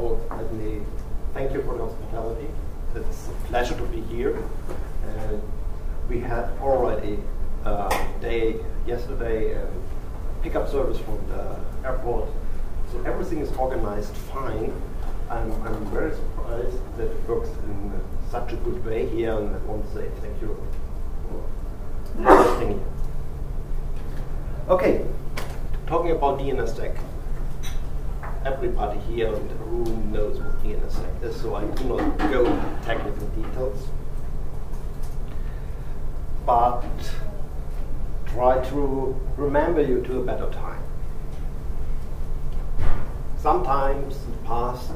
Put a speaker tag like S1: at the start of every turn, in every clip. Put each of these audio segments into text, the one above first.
S1: all, let me thank you for the hospitality. It's a pleasure to be here. We had already yesterday pickup service from the airport, so everything is organized fine. I'm very surprised that it works in such a good way here, and I want to say thank you for hosting here. Okay, talking about DNSSEC. Everybody here in the room knows what DNSSEC is, so I do not go into technical details, but try to remember you to a better time. Sometimes in the past,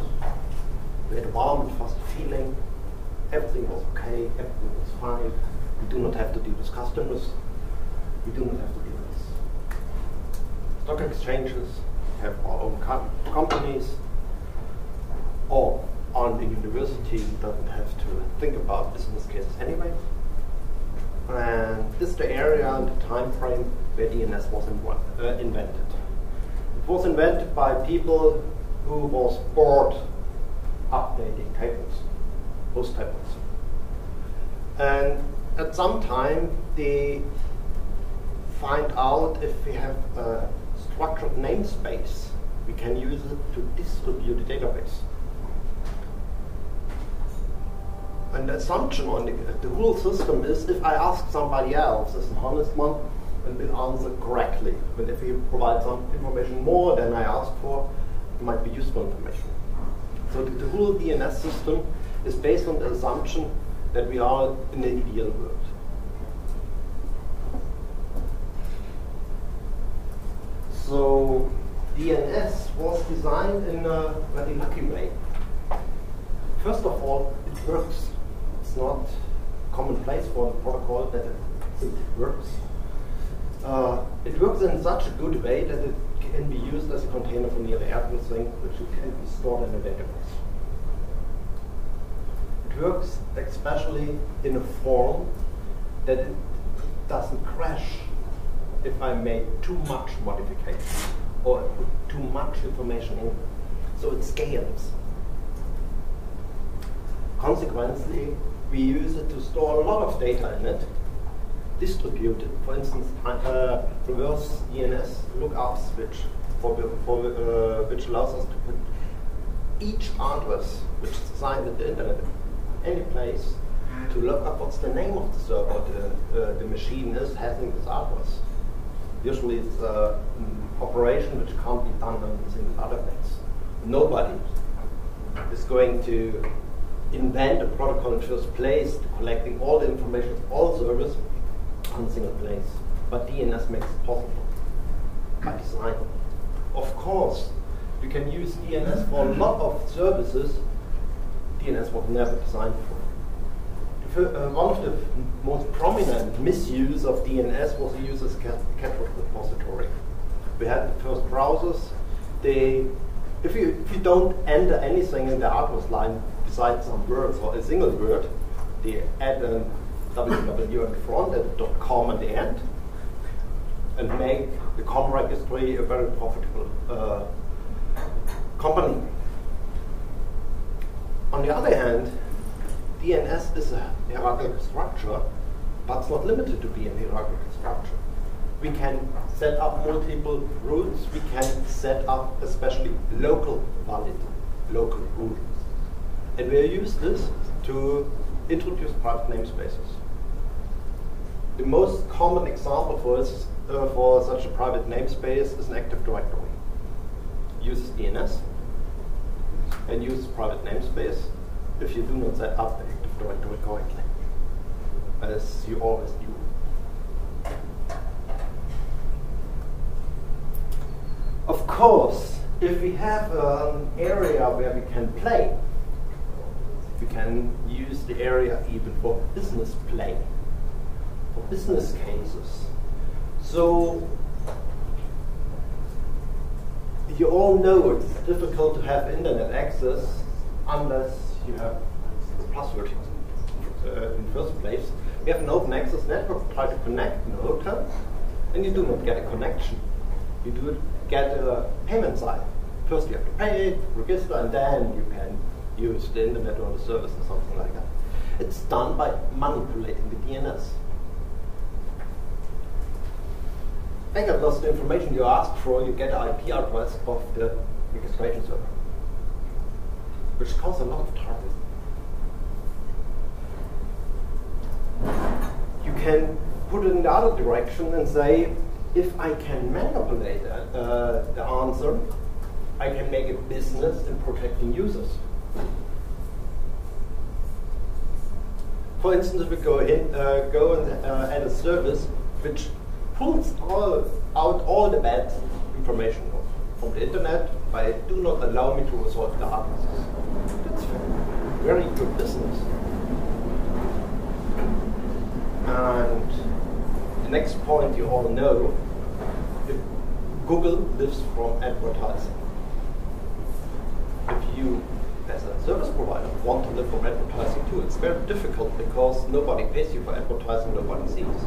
S1: we had a warm and fuzzy feeling, everything was okay, everything was fine, we do not have to deal with customers, we do not have to deal with stock exchanges, we have our own companies, or on the university we don't have to think about business cases anyway. And this is the area and the time frame where DNS was invented. It was invented by people who was bored updating tables, host tables. And at some time they find out if we have a structured namespace, we can use it to distribute the database. And the assumption on the whole system is if I ask somebody else, is an honest one, and will answer correctly. But if you provide some information more than I asked for, it might be useful information. So the whole DNS system is based on the assumption that we are in the ideal world. So DNS was designed in a very lucky way. First of all, it works. It's not commonplace for the protocol that it works. It works in such a good way that it can be used as a container for nearly everything which can be stored in a database. It works especially in a form that it doesn't crash if I make too much modification or put too much information in. So it scales. Consequently, we use it to store a lot of data in it, distribute it. For instance, reverse DNS lookup switch, which allows us to put each address which is assigned in the internet any place to look up what's the name of the server the machine is having this address. Usually it's an operation which can't be done on a single database. Nobody is going to invent a protocol in the first place to collecting all the information of all servers on a single place. But DNS makes it possible by design. Of course, you can use DNS for a lot of services DNS was never designed for. One of the most prominent misuse of DNS was the use as a catch-all repository. We had the first browsers. If you don't enter anything in the address line besides some words or a single word, they add a www at the front and a .com at the end, and make the com registry a very profitable company. On the other hand, DNS is a hierarchical structure, but it's not limited to be a hierarchical structure. We can set up multiple rules. We can set up especially valid local rules. And we use this to introduce private namespaces. The most common example for such a private namespace is an Active Directory. It uses DNS and uses private namespace if you do not set up the Active Directory correctly, as you always do. Of course, if we have an area where we can play, we can use the area even for business play, for business cases. So you all know it's difficult to have internet access unless you have the password in the first place. We have an open access network, try to connect in a hotel, and you do not get a connection. You do get a payment side. First you have to pay it, register, and then you can use the internet or the service or something like that. It's done by manipulating the DNS. And that was the information you asked for, you get an IP address of the registration server, which causes a lot of trouble. You can put it in the other direction and say, if I can manipulate the answer, I can make a business in protecting users. For instance, if we go and add a service which pulls out all the bad information from the internet, but do not allow me to resolve the addresses. That's very good business. And the next point you all know, if Google lives from advertising. If you, as a service provider, want to live from advertising too, it's very difficult because nobody pays you for advertising, nobody sees.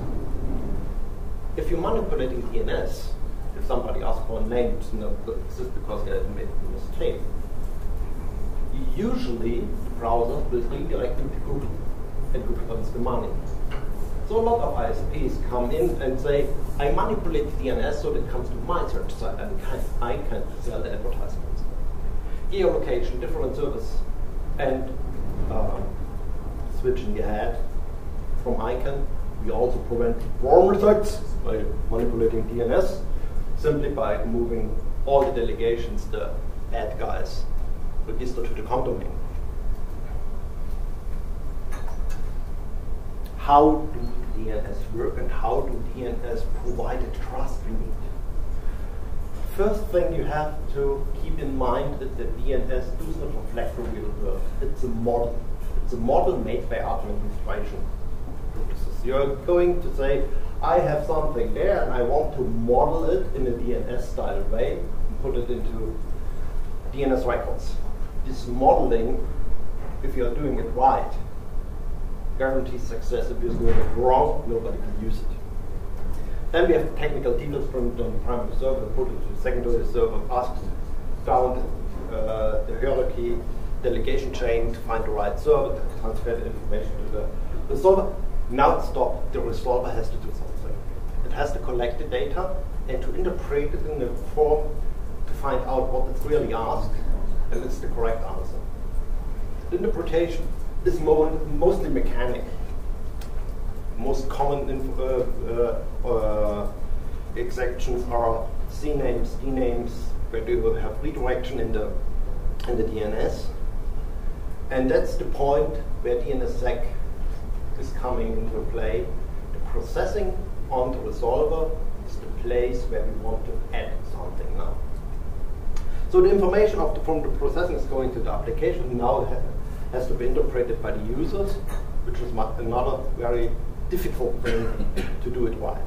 S1: If you're manipulating DNS, if somebody asks for a name, it's not just because they have made a mistake. Usually, the browser will redirect you to Google, and Google earns the money. So a lot of ISPs come in and say, I manipulate DNS so that it comes to my search site, and I can sell the advertisements. Geolocation, different service, and switching ahead from ICANN. We also prevent warm sites by manipulating DNS, simply by moving all the delegations, the bad guys, register to the condomain. How do DNS work and how do DNS provide the trust we need? First thing you have to keep in mind is that DNS does not reflect the real world. It's a model. It's a model made by administration purposes. You're going to say, I have something there and I want to model it in a DNS style way and put it into DNS records. This modeling, if you're doing it right, guarantees success. If you're doing it wrong, nobody can use it. Then we have technical details from the primary server, put it to the secondary server, asks down the hierarchy, delegation chain to find the right server, to transfer the information to the resolver. Now stop, the resolver has to do something. It has to collect the data and to interpret it in a form to find out what it's really asked, and it's the correct answer. The interpretation is mostly mechanic. Most common exceptions are C-names, D-names, where you have redirection in the DNS. And that's the point where DNSSEC is coming into play. The processing on the resolver is the place where we want to add something now. So the information from the processing is going to the application, now has to be interpreted by the users, which is another very difficult thing to do it right.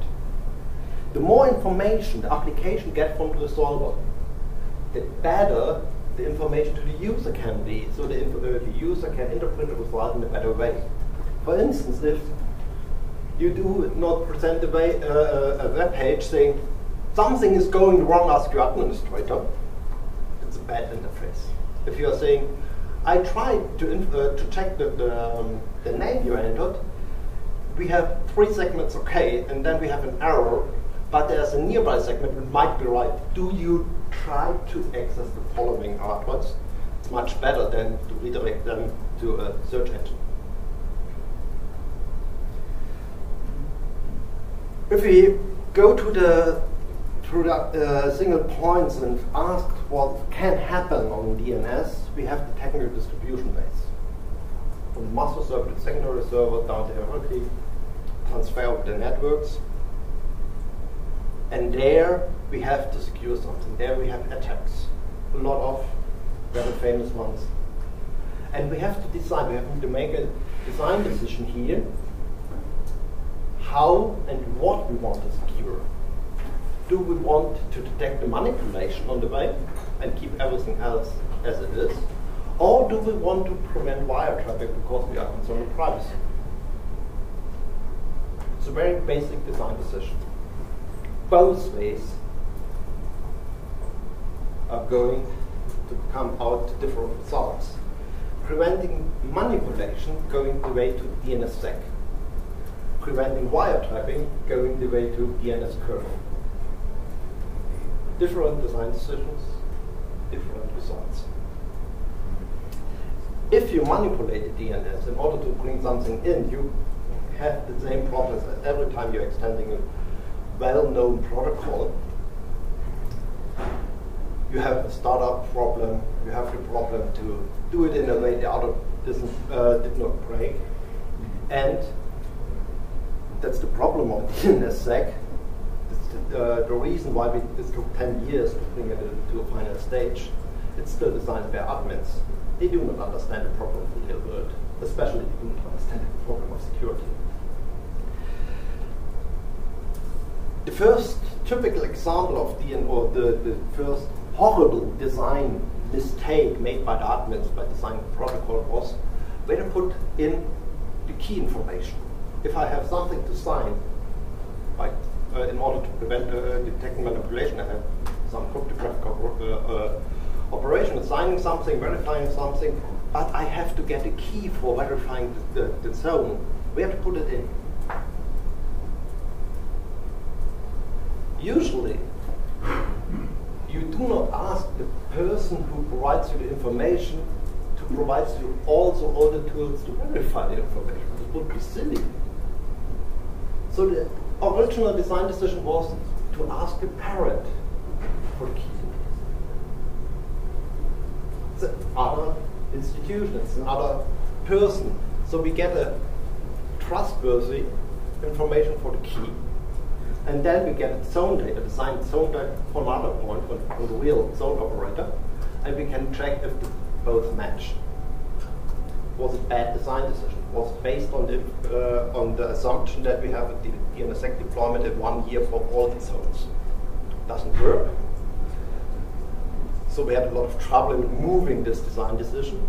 S1: The more information the application gets from the resolver, the better the information to the user can be, so the user can interpret the result in a better way. For instance, if you do not present a web page saying, something is going wrong, ask your administrator, it's a bad interface. If you are saying, I tried to check the name you entered, we have 3 segments okay, and then we have an error, but there's a nearby segment that might be right. Do you try to access the following outputs? It's much better than to redirect them to a search engine. If we go to the single points and ask what can happen on DNS, we have the technical distribution base. From the master server to the secondary server, down the hierarchy, transfer of the networks. And there we have to secure something. There we have attacks. A lot of very famous ones. And we have to decide, we have to make a design decision here, how and what we want to secure. Do we want to detect the manipulation on the way and keep everything else as it is? Or do we want to prevent wire traffic because we are concerned with privacy? It's a very basic design decision. Both ways are going to come out different results. Preventing manipulation, going the way to DNSSEC. Preventing wiretapping, going the way to DNS kernel. Different design decisions, different results. If you manipulate the DNS in order to bring something in, you have the same problems as every time you're extending a well-known protocol. You have a startup problem, you have the problem to do it in a way the other did not break. And that's the problem of DNSSEC. The reason why this took 10 years to bring it to a final stage. It's still designed by admins. They do not understand the problem of the real world, especially they do not understand the problem of security. The first typical example of the first horrible design mistake made by the admins by designing the protocol was where to put in the key information. If I have something to sign, like in order to prevent detecting manipulation, I have some cryptographic operation, signing something, verifying something, but I have to get a key for verifying the zone. Where to put it in? Usually, you do not ask the person who provides you the information to provide you also all the tools to verify the information. It would be silly. So the original design decision was to ask the parent for the key. It's another institution, it's another person. So we get a trustworthy information for the key. And then we get zone data, designed zone data from another point, from the real zone operator, and we can check if both match. Was it bad design decision? Was it based on the assumption that we have a DNSSEC deployment in 1 year for all the zones? Doesn't work. So we had a lot of trouble in moving this design decision.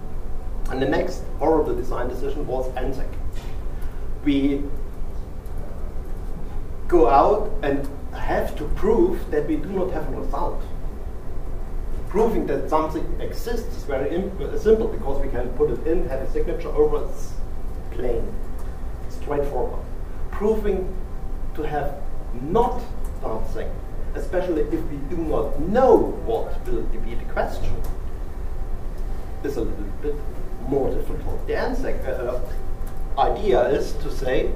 S1: And the next horrible design decision was NSEC. We go out and have to prove that we do not have a result. Proving that something exists is very simple because we can put it in, have a signature over, it's plain, straightforward. Proving to have not something, especially if we do not know what will be the question, is a little bit more difficult. The NSEC idea is to say,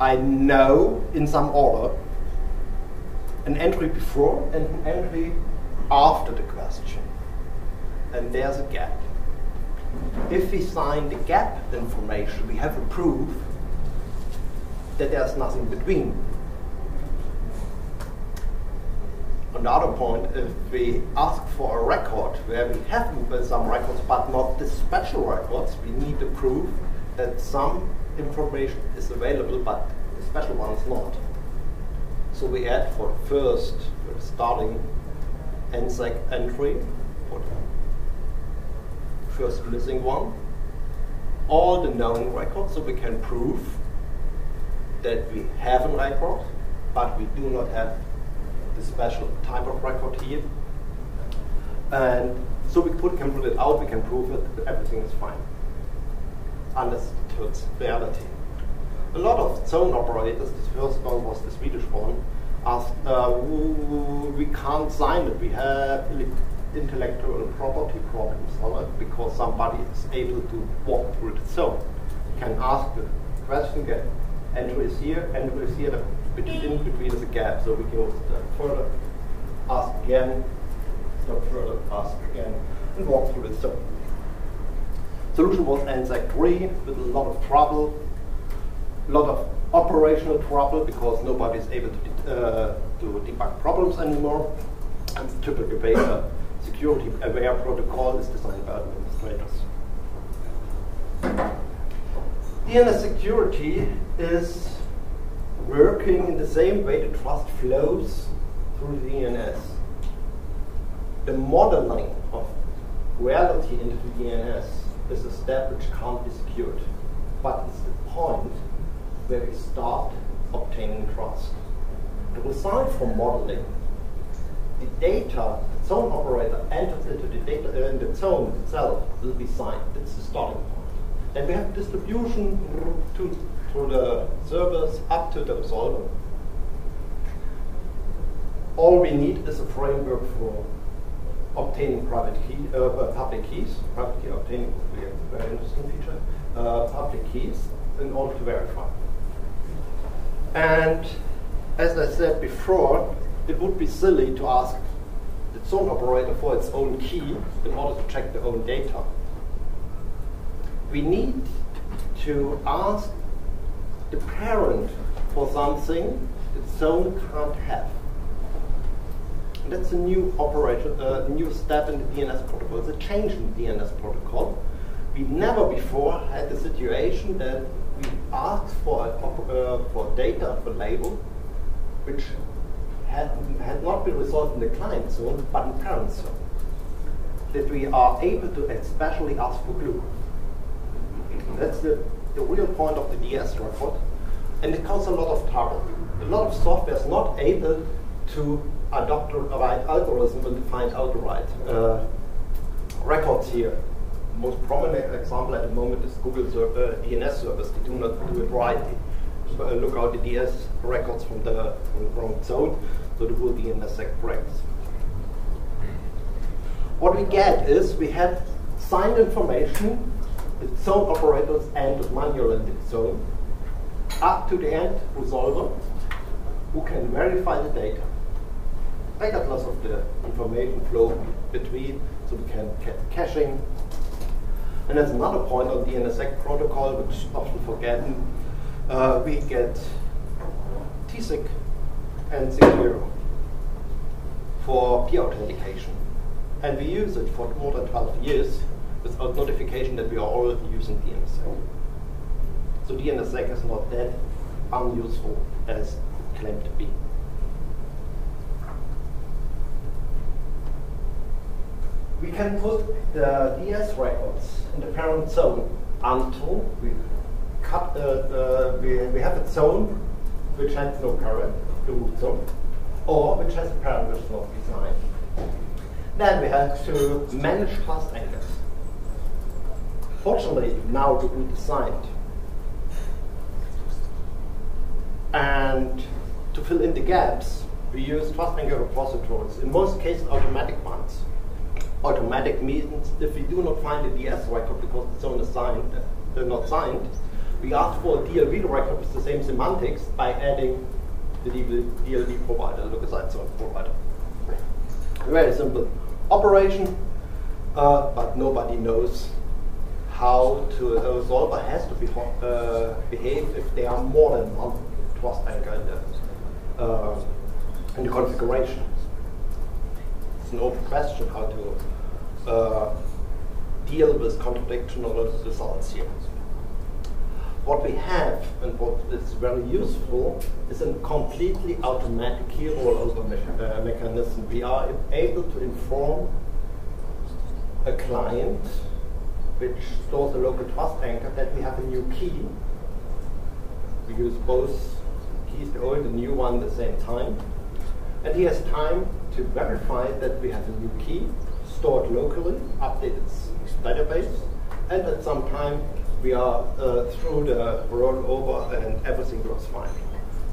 S1: I know in some order an entry before and an entry after the question. And there's a gap. If we sign the gap information, we have a proof that there's nothing between. On the other point, if we ask for a record where we have some records but not the special records, we need to prove that some information is available but the special one is not. So we add for the first starting NSEC entry, for the first missing one, all the known records, so we can prove that we have a record, but we do not have the special type of record here. And so we can put it out, we can prove it, that everything is fine. Understood reality. A lot of zone operators, this first one was the Swedish one, asked, we can't sign it, we have intellectual property problems on it because somebody is able to walk through the zone. You can ask the question, get entry is here, in between is a gap, so we can go further, ask again, stop further, ask again, and walk through the zone. Solution was NSEC 3 with a lot of trouble, a lot of operational trouble because nobody is able to debug problems anymore. And the typical way a security-aware protocol is designed by administrators. DNS security is working in the same way the trust flows through the DNS. The modeling of reality into the DNS is a step which can't be secured, but it's the point where we start obtaining trust. The result from modeling the data the zone operator enters into the data in the zone itself will be signed. That's the starting point. Then we have distribution through the servers up to the resolver. All we need is a framework for obtaining public keys. Private key obtaining would be a very interesting feature. Public keys in order to verify. And as I said before, it would be silly to ask the zone operator for its own key in order to check their own data. We need to ask the parent for something the zone can't have. And that's a new operation, new step in the DNS protocol. It's a change in the DNS protocol. We never before had the situation that we asked for data, for label, which had not been resolved in the client zone, but in parent zone. That we are able to especially ask for glue. That's the real point of the DS record, and it causes a lot of trouble. A lot of software is not able to adopt the right algorithm and find out the right records here. The most prominent example at the moment is Google DNS service. They do not do it right. They look out the DS records from the wrong zone, so the whole DNSSEC breaks. What we get is we have signed information. The zone operators enter manual in the zone up to the end resolver who can verify the data. Regardless of the information flow between, so we can get caching. And there's another point on DNSSEC protocol, which is often forgotten. We get TSIC and C0 for peer authentication. And we use it for more than 12 years without notification that we are all using DNSSEC. So DNSSEC is not that unuseful as it claimed to be. We can put the DS records in the parent zone until we cut we have a zone which has no parent, the root zone, or which has a parent which is not designed. Then we have to manage trust anchors. Fortunately, now the root is signed. And to fill in the gaps, we use trust anchor repositories. In most cases, automatic ones. Automatic means if we do not find a DS record because the zone is signed, not signed, we ask for a DLV record with the same semantics by adding the DLV provider, look-aside zone provider. Very simple operation, but nobody knows how to a resolver has to behave if there are more than one trust anchor in the configuration. It's an open question how to deal with contradictional results here. What we have and what is very useful is a completely automatic key rollover mechanism. We are able to inform a client which stores a local trust anchor that we have a new key. We use both keys, the old and new one, at the same time. And he has time to verify that we have a new key stored locally, update its database, and at some time we are through the rollover and everything works fine.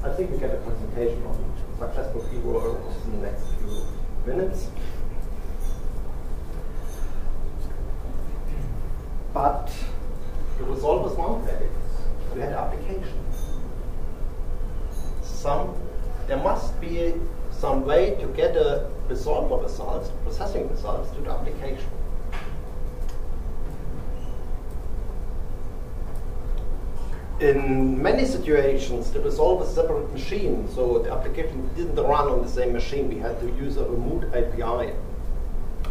S1: I think we get a presentation on successful key rollovers in the next few minutes. But the result was one thing. We had applications. There must be some way to get a resolver results, processing results to the application. In many situations, the resolver is a separate machine, so the application didn't run on the same machine. We had to use a remote API.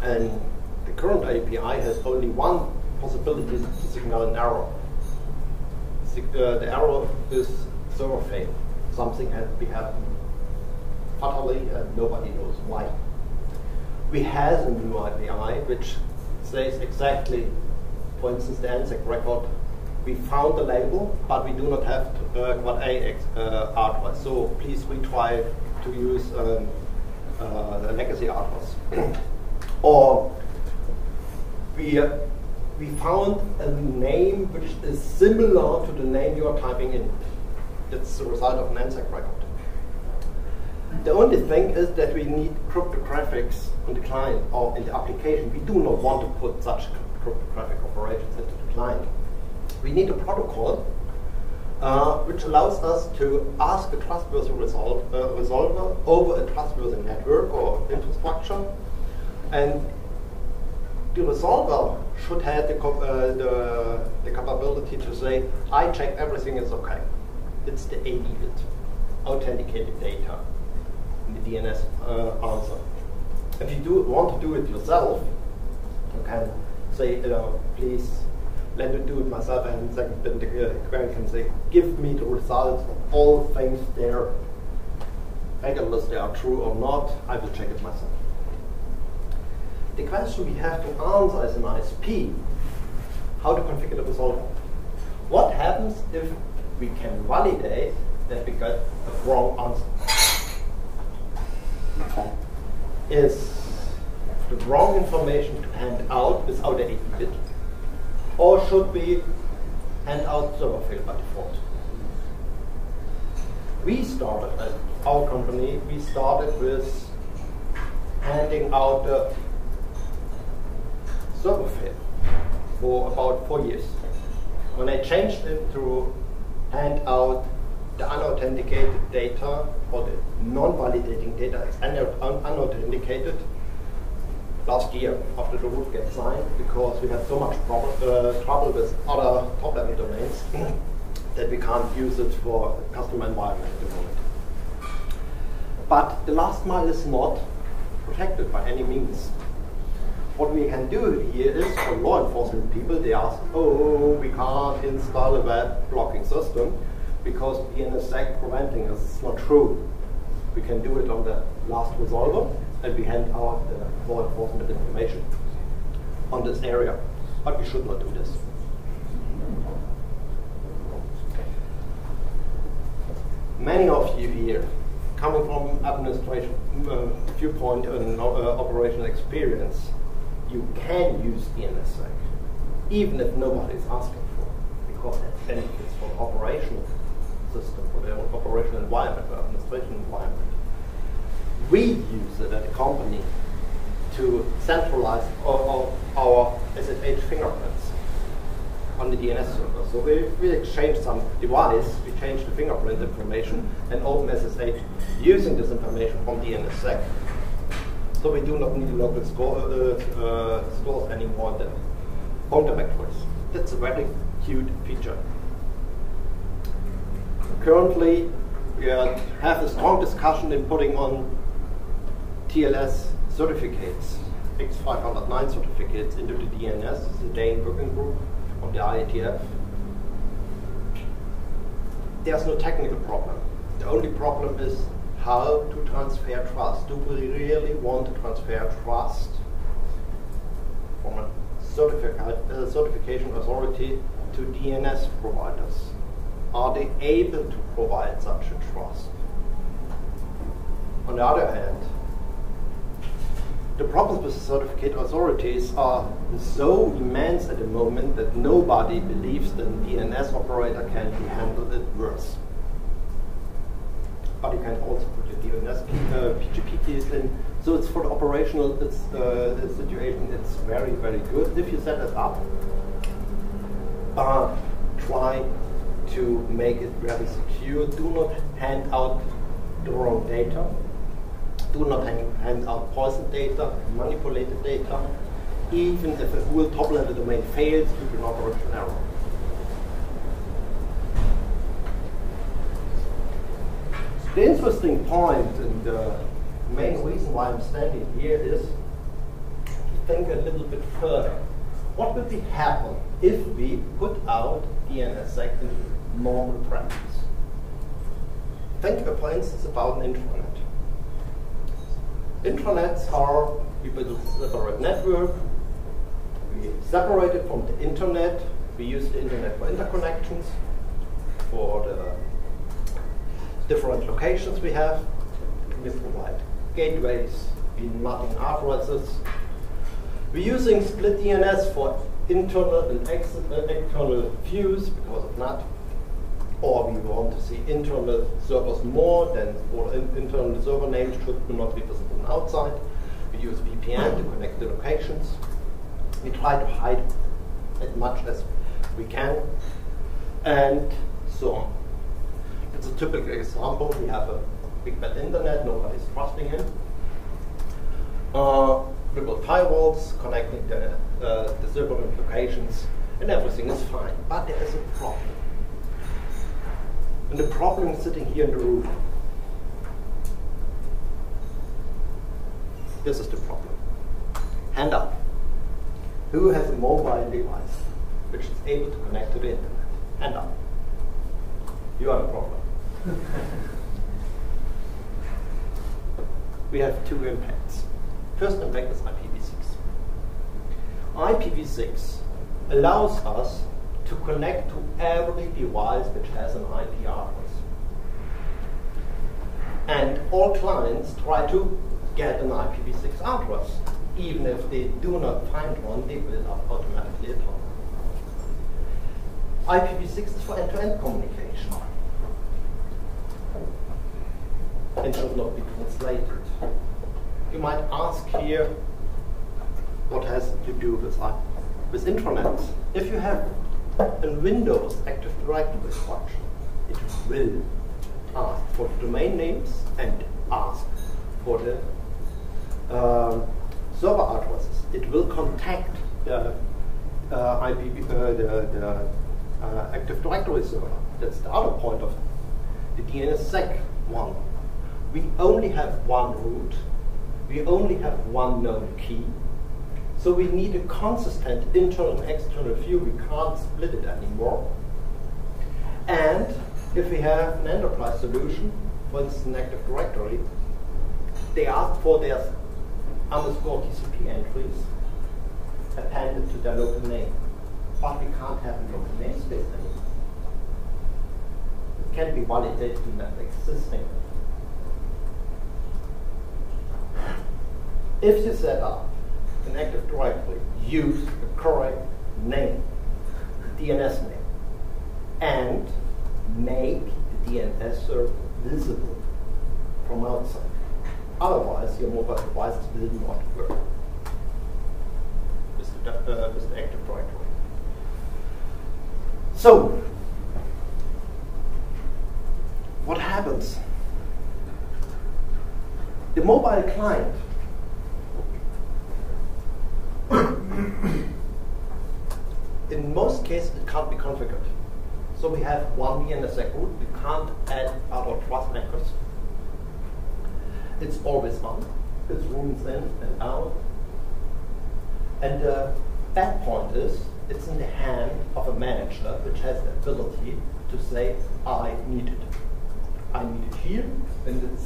S1: And the current API has only one possibility to signal an error. The error is server fail. Something had to be happened fatally, and nobody knows why. We have a new API which says exactly, for instance, the DNSSEC record. We found the label, but we do not have quad A address. So please retry to use a legacy with the others. Or we found a name which is similar to the name you are typing in. That's the result of an NSEC record. The only thing is that we need cryptographics on the client or in the application. We do not want to put such cryptographic operations into the client. We need a protocol which allows us to ask a trustworthy resolver over a trustworthy network or infrastructure, and the resolver should have the capability to say, I check everything is okay. It's the AD bit, authenticated data, in the DNS answer. If you want to do it yourself, you can say, please let me do it myself, and then the query can say, give me the results of all things there. Regardless they are true or not, I will check it myself. The question we have to answer as an ISP, how to configure the resolver. What happens if we can validate that we got a wrong answer? Is the wrong information to hand out without the 8-bit? Or should we hand out server fail by default? We started, at our company, we started with handing out the server fail for about 4 years. When I changed it to hand out the unauthenticated data or the non-validating data as unauthenticated last year after the root gets signed, because we had so much trouble with other top-level domains that we can't use it for customer environment at the moment. But the last mile is not protected by any means. What we can do here is, for law enforcement people, they ask, oh, we can't install a web blocking system because DNSSEC preventing us. It's not true. We can do it on the last resolver, and we hand out the law enforcement information on this area. But we should not do this. Many of you here, coming from administration viewpoint and operational experience, you can use DNSSEC, even if nobody is asking for it, because it benefits for the operational system, for the operational environment, for the administration environment. We use it at a company to centralize our SSH fingerprints on the DNS server. So we exchange some device, we change the fingerprint information, and open SSH using this information from DNSSEC. So we do not need local stores anymore than home directories. That's a very cute feature. Currently, we have a strong discussion in putting on TLS certificates, X509 certificates into the DNS, the Dane working group on the IETF. There's no technical problem. The only problem is how to transfer trust. Do we really want to transfer trust from a certification authority to DNS providers? Are they able to provide such a trust? On the other hand, the problems with certificate authorities are so immense at the moment that nobody believes that a DNS operator can handle it worse. But you can also put your DNS PGP keys in. So it's for the operational situation, it's very, very good. If you set it up, try to make it very secure. Do not hand out the wrong data. Do not hand out poison data, manipulated data, even if a whole top-level domain fails due to an operational error. The interesting point, and the main reason why I'm standing here, is to think a little bit further. What would happen if we put out DNSSEC in normal practice? Think, for instance, about an intranet. Intranets are, we build a separate network, we separate it from the internet, we use the internet for interconnections, for the different locations we have. We provide gateways, be nothing addresses. We're using split DNS for internal and external views because of NAT. Or we want to see internal servers more than all internal server names should not be visible outside. We use VPN to connect the locations. We try to hide as much as we can, and so on. It's a typical example. We have a big bad internet, nobody's trusting him. We build firewalls connecting the server locations, and everything is fine. But there is a problem. And the problem is sitting here in the room. This is the problem. Hand up. Who has a mobile device which is able to connect to the internet? Hand up. You are the problem. We have two impacts. First impact is IPv6. IPv6 allows us to connect to every device which has an IP address. And all clients try to get an IPv6 address. Even if they do not find one, they will automatically at home. IPv6 is for end-to-end communication and should not be translated. You might ask here what has to do with intranets. If you have in Windows Active Directory structure, it will ask for the domain names and ask for the server addresses. It will contact the Active Directory server. That's the other point of the DNSSEC one. We only have one root. We only have one known key. So we need a consistent internal and external view. We can't split it anymore. And if we have an enterprise solution, for instance, an Active Directory, they ask for their underscore TCP entries appended to their local name. But we can't have a local namespace anymore. It can be validated in that existing. If you set up an Active Directory, use the correct name, DNS name, and make the DNS server visible from outside. Otherwise, your mobile devices will not work with the Active Directory. So, what happens? The mobile client in most cases, it can't be configured. So we have one DNSSEC root. We can't add other trust anchors. It's always on. It's rooms in and out. And the bad point is, it's in the hand of a manager which has the ability to say, I need it. I need it here, and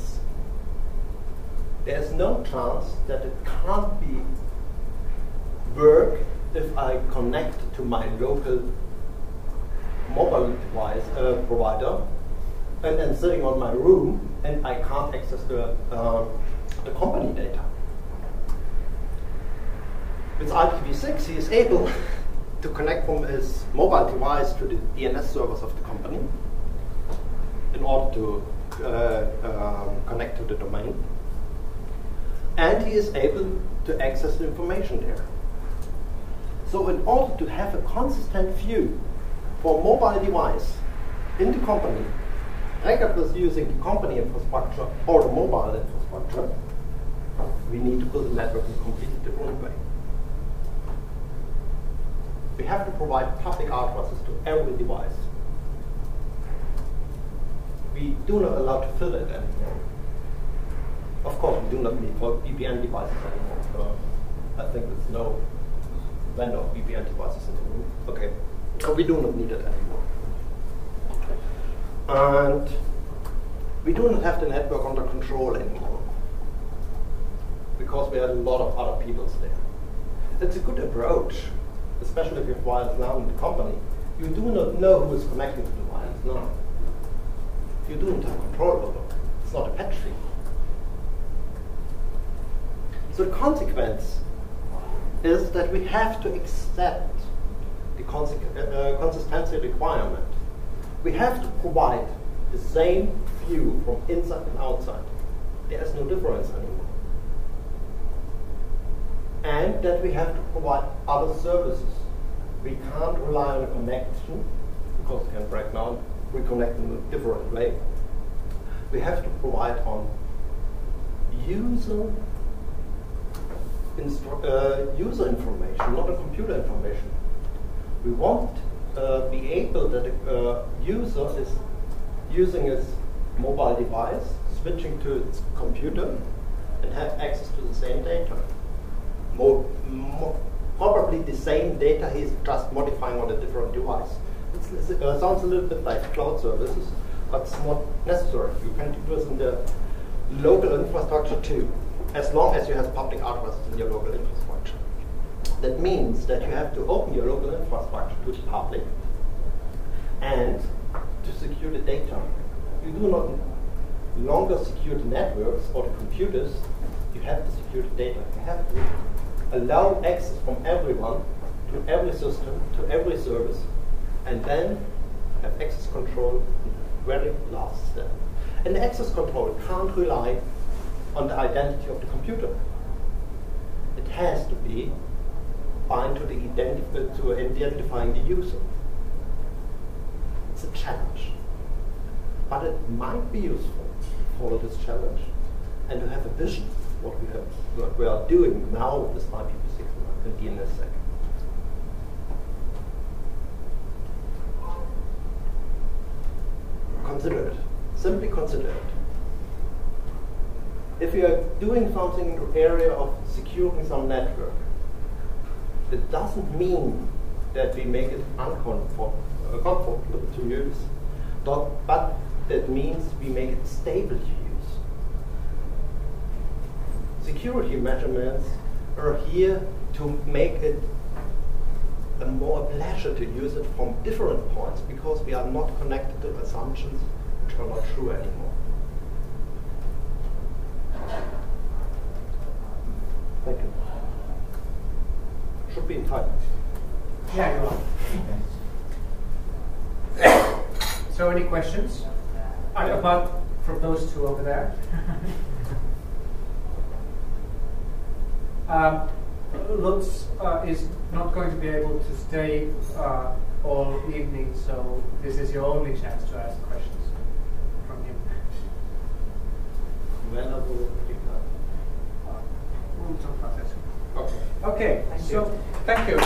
S1: there's no chance that it can't be work if I connect to my local mobile device provider and then sitting on my room and I can't access the company data. With IPv6, he is able to connect from his mobile device to the DNS servers of the company in order to connect to the domain. And he is able to access the information there. So in order to have a consistent view for a mobile device in the company, regardless using the company infrastructure or the mobile infrastructure, we need to build a network in a completely different way. We have to provide public addresses to every device. We do not allow to fill it anymore. Of course, we do not need for VPN devices anymore. I think there's no vendor of VPN devices in the room. Okay, so we do not need it anymore. And we do not have the network under control anymore because we have a lot of other people there. It's a good approach, especially if you have wireless LAN in the company. You do not know who is connecting to the wireless LAN. You do not have control over it. It's not a patch fee. So the consequence is that we have to accept the consistency requirement. We have to provide the same view from inside and outside. There is no difference anymore. And that we have to provide other services. We can't rely on a connection, because it can break down, reconnect in a different way. We have to provide on user information, not a computer information. We want to be able that a user is using his mobile device, switching to its computer, and have access to the same data. Probably the same data he's just modifying on a different device. It sounds a little bit like cloud services, but it's not necessary. You can do this in the local infrastructure too, as long as you have public addresses in your local infrastructure. That means that you have to open your local infrastructure to the public and to secure the data. You do not longer secure the networks or the computers, you have to secure the data. You have to allow access from everyone to every system, to every service, and then have access control in the very last step. And the access control can't rely on the identity of the computer. It has to be bind to identifying the user. It's a challenge. But it might be useful to follow this challenge and to have a vision what we are doing now with this IPv6 and DNSSEC. Consider it. Simply consider it. If you are doing something in the area of securing some network, it doesn't mean that we make it comfortable to use, but that means we make it stable to use. Security measurements are here to make it a more pleasure to use it from different points, because we are not connected to assumptions which are not true anymore. Thank you. Should be in time.
S2: Yeah, you are. So any questions? Apart from those two over there. Lutz is not going to be able to stay all evening, so this is your only chance to ask questions from him.
S1: When I will pick up.
S2: We'll talk about that.
S1: Okay.
S2: Okay, so thank you.